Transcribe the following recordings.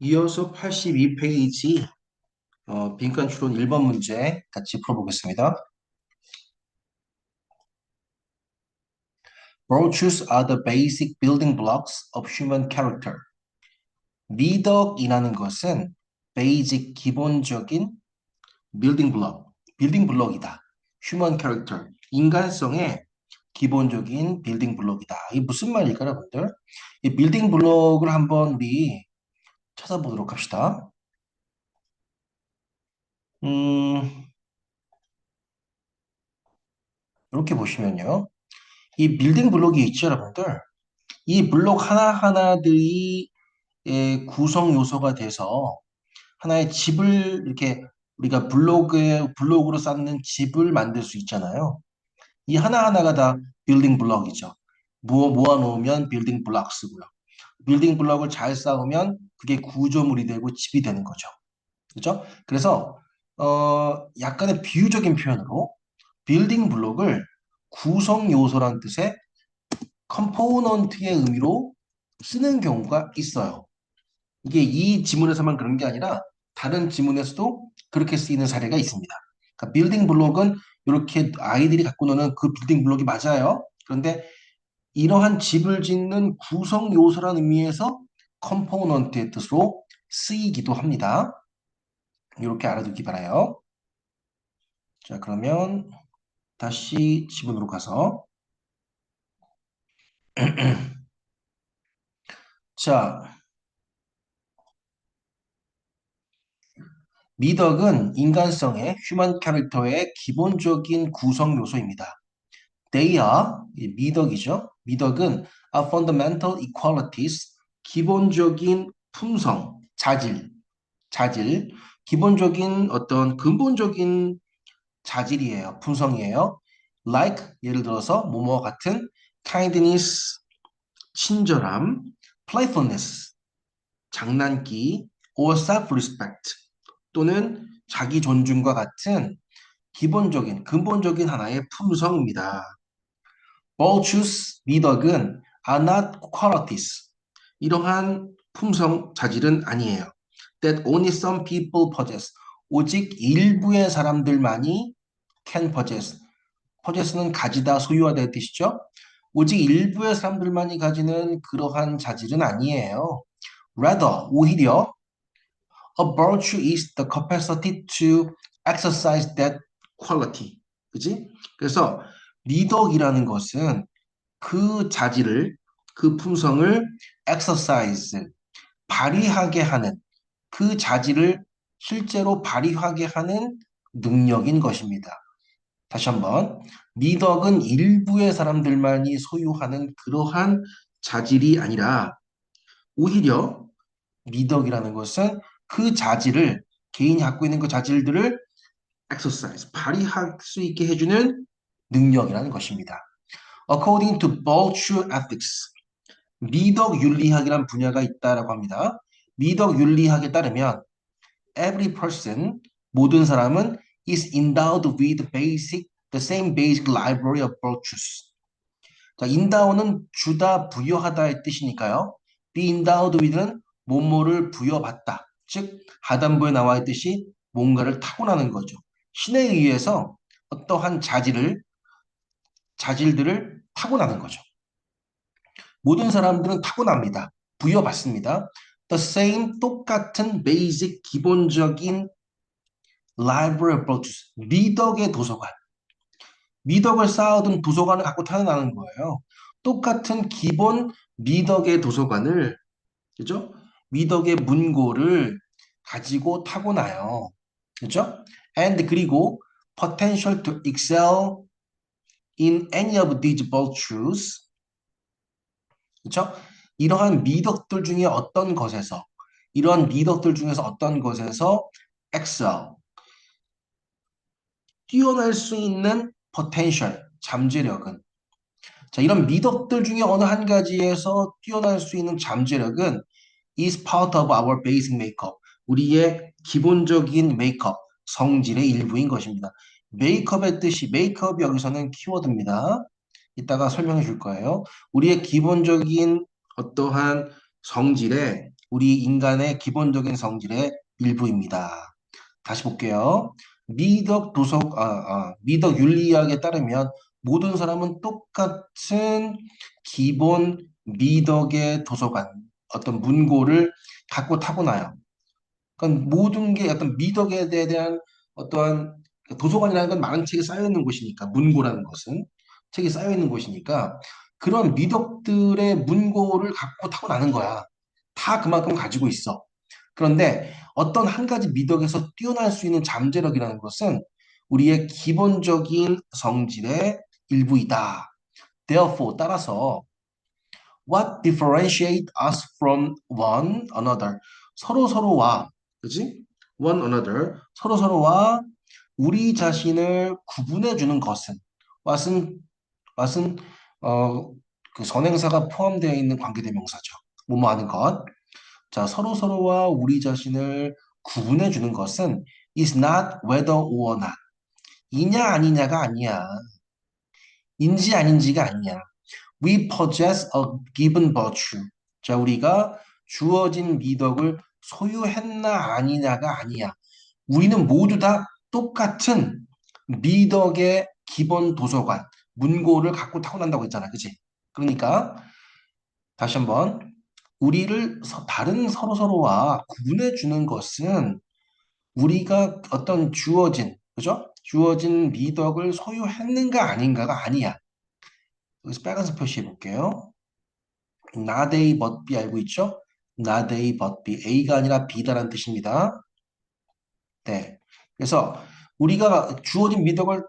이어서 82페이지 빈칸 추론 1번 문제 같이 풀어보겠습니다. Virtues are the basic building blocks of human character. 미덕이라는 것은 basic 기본적인 빌딩 블록이다. human character, 인간성의 기본적인 빌딩 블록이다. 이게 무슨 말일까요, 여러분들? 이 빌딩 블록을 한번 우리 찾아보도록 합시다. 음, 이렇게 보시면요. 이 빌딩 블록이 있죠, 여러분들? 이 블록 하나하나들이 구성 요소가 돼서 하나의 집을 이렇게 우리가 블록으로 쌓는 집을 만들 수 있잖아요. 이 하나하나가 다 빌딩 블록이죠. 모아놓으면 빌딩 블록스고요. 빌딩 블록을 잘 쌓으면 그게 구조물이 되고 집이 되는 거죠. 그렇죠? 그래서 약간의 비유적인 표현으로 빌딩 블록을 구성 요소란 뜻의 컴포넌트의 의미로 쓰는 경우가 있어요. 이게 이 지문에서만 그런 게 아니라 다른 지문에서도 그렇게 쓰이는 사례가 있습니다. 그러니까 빌딩 블록은 이렇게 아이들이 갖고 노는 그 빌딩 블록이 맞아요. 그런데 이러한 집을 짓는 구성 요소라는 의미에서 컴포넌트의 뜻으로 쓰이기도 합니다. 이렇게 알아두기 바라요. 자, 그러면 다시 지문으로 가서 자, 미덕은 인간성의 휴먼 캐릭터의 기본적인 구성 요소입니다. They are, 이 미덕이죠. 미덕은 are fundamental equalities, 기본적인 품성, 자질, 기본적인 어떤 근본적인 자질이에요. 품성이에요. Like, 예를 들어서 뭐뭐 같은 kindness, 친절함, playfulness, 장난기, or self-respect, 또는 자기 존중과 같은 기본적인, 근본적인 하나의 품성입니다. virtues, 미덕은 are not qualities. 이러한 품성, 자질은 아니에요. That only some people possess. 오직 일부의 사람들만이 can possess. possess는 가지다, 소유하다의 뜻이죠. 오직 일부의 사람들만이 가지는 그러한 자질은 아니에요. Rather, 오히려 a virtue is the capacity to exercise that quality. 그지? 그래서 미덕이라는 것은 그 자질을, 그 품성을 exercise, 발휘하게 하는, 그 자질을 실제로 발휘하게 하는 능력인 것입니다. 다시 한번, 미덕은 일부의 사람들만이 소유하는 그러한 자질이 아니라 오히려 미덕이라는 것은 그 자질을, 개인이 갖고 있는 그 자질들을 exercise, 발휘할 수 있게 해주는 능력이라는 것입니다. According to virtue ethics, 미덕 윤리학이란 분야가 있다라고 합니다. 미덕 윤리학에 따르면 every person, 모든 사람은 is endowed with the same basic library of virtues. 자, endow는 주다, 부여하다의 뜻이니까요. be endowed with는 뭐뭐를 부여받다. 즉, 하단부에 나와 있듯이 뭔가를 타고나는 거죠. 신에 의해서 어떠한 자질들을 타고나는 거죠. 모든 사람들은 타고납니다. 부여받습니다. The same, 똑같은 basic, 기본적인 library of virtues, 미덕의 도서관. 미덕을 쌓아둔 도서관을 갖고 태어나는 거예요. 똑같은 기본 미덕의 도서관을, 그죠? 미덕의 문고를 가지고 타고나요. 그죠? And 그리고 potential to excel in any of these virtues. 그죠? 이러한 미덕들 중에 어떤 것에서, 이러한 미덕들 중에서 어떤 것에서 excel, 뛰어날 수 있는 potential, 잠재력은, 자, 이런 미덕들 중에 어느 한 가지에서 뛰어날 수 있는 잠재력은 is part of our basic makeup. 우리의 기본적인 메이크업, 성질의 일부인 것입니다. 메이크업의 뜻이, 메이크업이 여기서는 키워드입니다. 이따가 설명해 줄 거예요. 우리의 기본적인 어떠한 성질의 우리 인간의 기본적인 성질의 일부입니다. 다시 볼게요. 미덕 윤리학에 따르면 모든 사람은 똑같은 기본 미덕의 도서관, 어떤 문고를 갖고 타고나요. 그러니까 모든 게 어떤 미덕에 대한 어떠한 도서관이라는 건 많은 책이 쌓여 있는 곳이니까 문고라는 것은 책이 쌓여 있는 곳이니까 그런 미덕들의 문고를 갖고 타고나는 거야. 다 그만큼 가지고 있어. 그런데 어떤 한 가지 미덕에서 뛰어날 수 있는 잠재력이라는 것은 우리의 기본적인 성질의 일부이다. Therefore, 따라서 what differentiate us from one another? 서로 서로와, 그지? One another, 서로 서로와 우리 자신을 구분해 주는 것은 what은 그 선행사가 포함되어 있는 관계대명사죠. 뭐뭐 하는 것. 자, 서로 서로와 우리 자신을 구분해 주는 것은 is not whether or not. 이냐 아니냐가 아니야. 인지 아닌지가 아니야. We possess a given virtue. 자, 우리가 주어진 미덕을 소유했나 아니냐가 아니야. 우리는 모두 다 똑같은 미덕의 기본 도서관, 문고를 갖고 타고난다고 했잖아. 그치? 그러니까 다시 한번 우리를 다른 서로서로와 구분해 주는 것은 우리가 어떤 주어진, 그죠? 주어진 미덕을 소유했는가 아닌가가 아니야. 여기서 빨간색 표시해 볼게요. not A but B 알고 있죠? not A but B. A가 아니라 B다라는 뜻입니다. 네. 그래서 우리가 주어진 미덕을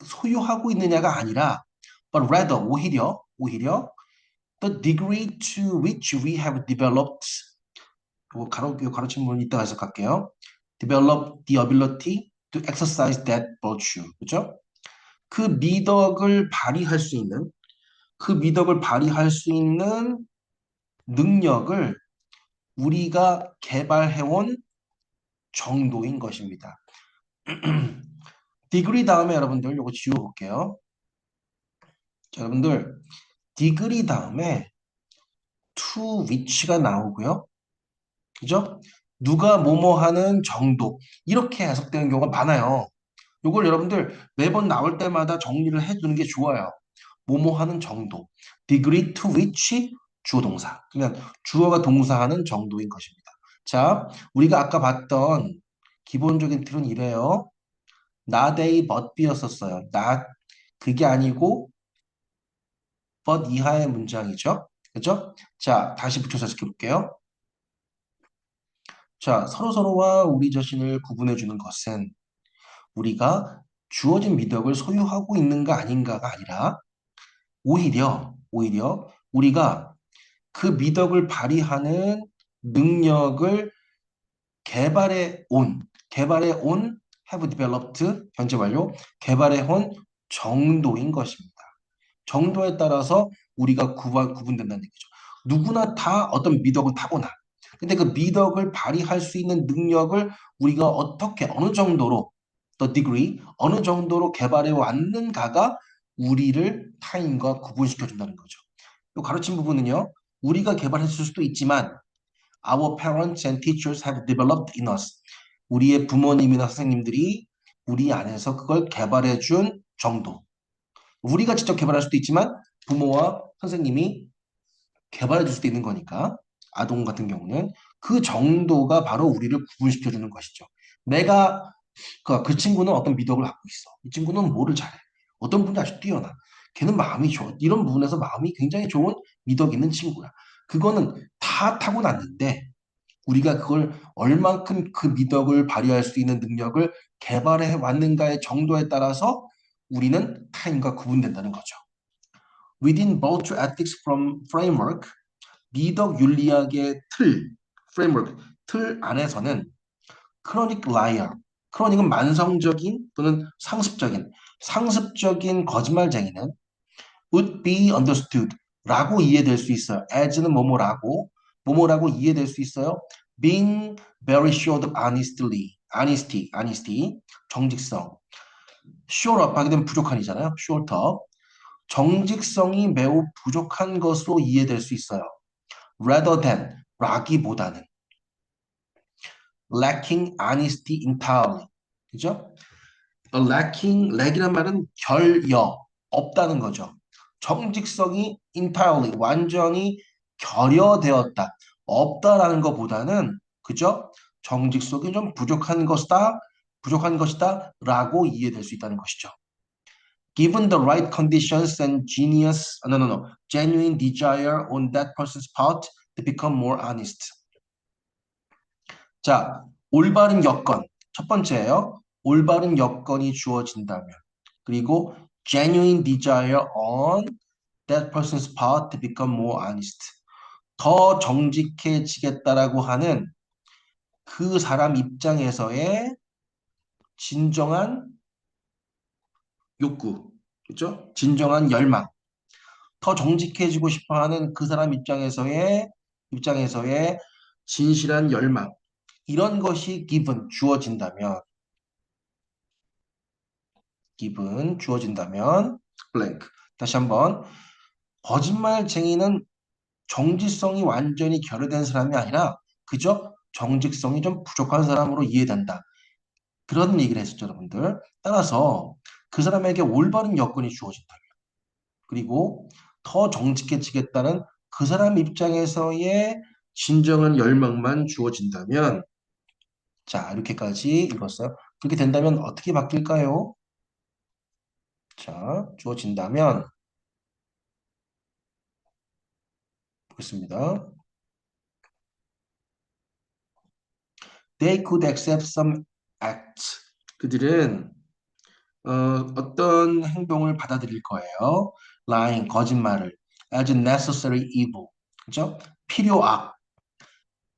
소유하고 있느냐가 아니라 but rather 오히려 the degree to which we have developed 요 가로친 부분 이따가 해석할게요. develop the ability to exercise that virtue. 그죠? 그 미덕을 발휘할 수 있는 그 미덕을 발휘할 수 있는 능력을 우리가 개발해온 정도인 것입니다. 디그리 다음에 여러분들 요거 지워볼게요. 자, 여러분들 디그리 다음에 to which가 나오고요. 그죠? 누가 뭐뭐 하는 정도 이렇게 해석되는 경우가 많아요. 요걸 여러분들 매번 나올 때마다 정리를 해두는 게 좋아요. 뭐뭐 하는 정도. degree to which 주어 동사. 그러면 주어가 동사하는 정도인 것입니다. 자, 우리가 아까 봤던 기본적인 틀은 이래요. not A but B였었어요. not 그게 아니고 but 이하의 문장이죠. 그죠? 자, 다시 붙여서 해석해 볼게요. 자, 서로서로와 우리 자신을 구분해 주는 것은 우리가 주어진 미덕을 소유하고 있는가 아닌가가 아니라 오히려 우리가 그 미덕을 발휘하는 능력을 개발해 온 have developed 현재 완료 개발해 온 정도인 것입니다. 정도에 따라서 우리가 구분된다는 얘기죠. 누구나 다 어떤 미덕을 타고나. 근데 그 미덕을 발휘할 수 있는 능력을 우리가 어떻게 어느 정도로 the degree 어느 정도로 개발해 왔는가가 우리를 타인과 구분시켜 준다는 거죠. 이 가르친 부분은요. 우리가 개발했을 수도 있지만 our parents and teachers have developed in us. 우리의 부모님이나 선생님들이 우리 안에서 그걸 개발해 준 정도. 우리가 직접 개발할 수도 있지만 부모와 선생님이 개발해 줄 수도 있는 거니까 아동 같은 경우는 그 정도가 바로 우리를 구분시켜 주는 것이죠. 내가 그 친구는 어떤 미덕을 갖고 있어. 이 친구는 뭐를 잘해. 어떤 분이 아주 뛰어나. 걔는 마음이 좋아. 이런 부분에서 마음이 굉장히 좋은 미덕 있는 친구야. 그거는 다 타고났는데 우리가 그걸 얼만큼 그 미덕을 발휘할 수 있는 능력을 개발해 왔는가의 정도에 따라서 우리는 타인과 구분된다는 거죠. Within virtue ethics from framework, 미덕 윤리학의 framework, 틀 안에서는 chronic liar, chronic은 만성적인 또는 상습적인 거짓말쟁이는 would be understood 라고 이해될 수 있어요. as는 뭐뭐라고 이해될 수 있어요. being very short of honesty, 정직성. short of 하게 되면 부족한이잖아요. short of. 정직성이 매우 부족한 것으로 이해될 수 있어요. 라기보다는 lacking honesty entirely. 그죠? lacking, lack이란 말은 결여, 없다는 거죠. 정직성이 entirely, 완전히 결여되었다, 없다라는 것보다는, 그죠? 정직성이 좀 부족한 것이다, 라고 이해될 수 있다는 것이죠. Given the right conditions and genuine desire on that person's part to become more honest. 자, 올바른 여건. 첫 번째예요. 올바른 여건이 주어진다면. 그리고 genuine desire on that person's part to become more honest. 더 정직해지겠다라고 하는 그 사람 입장에서의 진정한 욕구. 그죠? 진정한 열망. 더 정직해지고 싶어 하는 그 사람 입장에서의 진실한 열망. 이런 것이 주어진다면, blank. 다시 한번. 거짓말쟁이는 정직성이 완전히 결여된 사람이 아니라 그저 정직성이 좀 부족한 사람으로 이해된다. 그런 얘기를 했었죠, 여러분들. 따라서 그 사람에게 올바른 여건이 주어진다. 그리고 더 정직해지겠다는 그 사람 입장에서의 진정한 열망만 주어진다면, 자, 이렇게까지 읽었어요. 그렇게 된다면 어떻게 바뀔까요? 자, 주어진다면, 보겠습니다. They could accept some acts. 그들은 어떤 행동을 받아들일 거예요. lying, 거짓말을 as a necessary evil. 그죠? 필요악.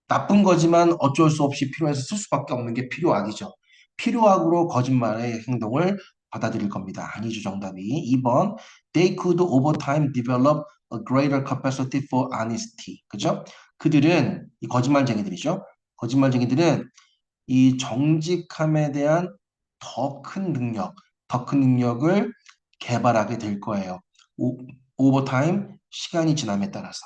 나쁜 거지만 어쩔 수 없이 필요해서 쓸 수밖에 없는 게 필요악이죠. 필요악으로 거짓말의 행동을 받아들일 겁니다. 아니죠, 정답이. 2번. They could over time develop a greater capacity for honesty. 그죠? 그들은, 이 거짓말쟁이들이죠. 거짓말쟁이들은 이 정직함에 대한 더 큰 능력, 더 큰 능력을 개발하게 될 거예요. 오버타임, 시간이 지남에 따라서.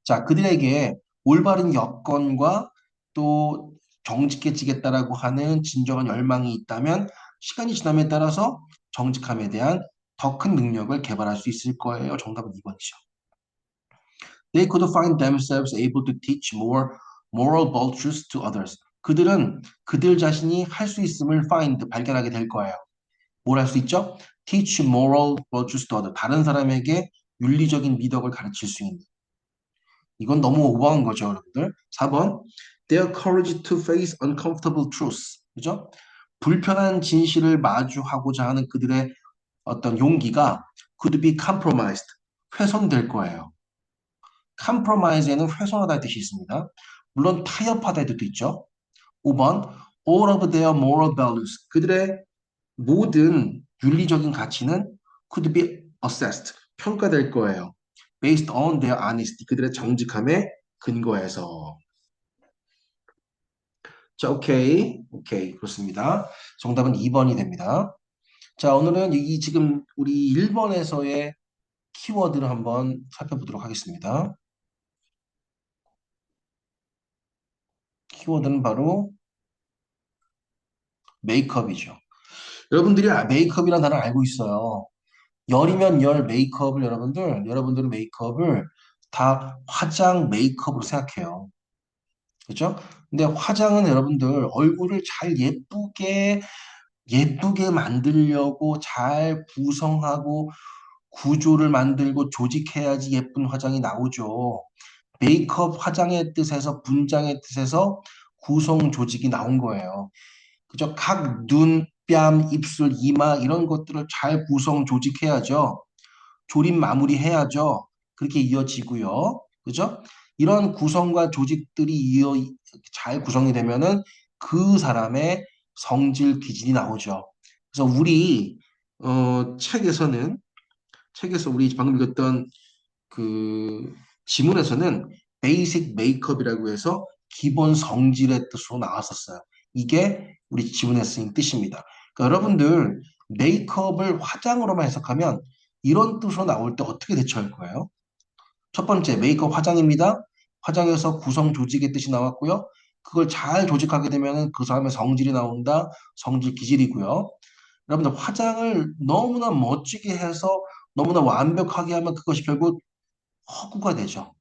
자, 그들에게 올바른 여건과 또 정직해지겠다라고 하는 진정한 열망이 있다면 시간이 지남에 따라서 정직함에 대한 더 큰 능력을 개발할 수 있을 거예요. 정답은 2번이죠. They could find themselves able to teach more moral virtues to others. 그들은 그들 자신이 할 수 있음을 발견하게 될 거예요. 뭘 할 수 있죠? Teach moral virtues to others. 다른 사람에게 윤리적인 미덕을 가르칠 수 있는. 이건 너무 오버한 거죠, 여러분들. 4번. Their courage to face uncomfortable truths. 그죠? 불편한 진실을 마주하고자 하는 그들의 어떤 용기가 could be compromised. 훼손될 거예요. compromise에는 훼손하다는 뜻이 있습니다. 물론 타협하다는 뜻도 있죠. 5번. All of their moral values. 그들의 모든 윤리적인 가치는 could be assessed. 평가될 거예요. Based on their honesty. 그들의 정직함에 근거해서. 자, 오케이. 그렇습니다. 정답은 2번이 됩니다. 자, 오늘은 이 지금 우리 1번에서의 키워드를 한번 살펴보도록 하겠습니다. 키워드는 바로 메이크업이죠. 여러분들이 메이크업이라는 단어를 알고 있어요. 열이면 열 메이크업을 여러분들은 메이크업을 다 화장 메이크업으로 생각해요. 그렇죠? 근데 화장은 여러분들 얼굴을 잘 예쁘게 만들려고 잘 구성하고 구조를 만들고 조직해야지 예쁜 화장이 나오죠. 메이크업 화장의 뜻에서 분장의 뜻에서 구성 조직이 나온 거예요. 그죠? 각 눈, 뺨, 입술, 이마 이런 것들을 잘 구성 조직해야죠. 조립 마무리해야죠. 그렇게 이어지고요. 그죠? 이런 구성과 조직들이 잘 구성이 되면은 그 사람의 성질 기질이 나오죠. 그래서 우리 책에서 우리 방금 읽었던 그 지문에서는 베이직 메이크업이라고 해서 기본 성질의 뜻으로 나왔었어요. 이게 우리 지문에 쓰인 뜻입니다. 그러니까 여러분들 메이크업을 화장으로만 해석하면 이런 뜻으로 나올 때 어떻게 대처할 거예요? 첫 번째, 메이크업 화장입니다. 화장에서 구성 조직의 뜻이 나왔고요. 그걸 잘 조직하게 되면 그 사람의 성질이 나온다. 성질 기질이고요. 여러분들 화장을 너무나 멋지게 해서 너무나 완벽하게 하면 그것이 결국 허구가 되죠.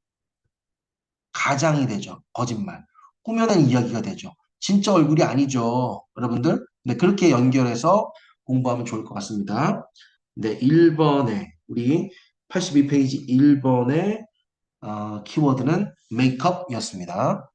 가장이 되죠. 거짓말. 꾸며낸 이야기가 되죠. 진짜 얼굴이 아니죠. 여러분들. 네, 그렇게 연결해서 공부하면 좋을 것 같습니다. 네, 1번에 우리 82페이지 1번의 키워드는 메이크업이었습니다.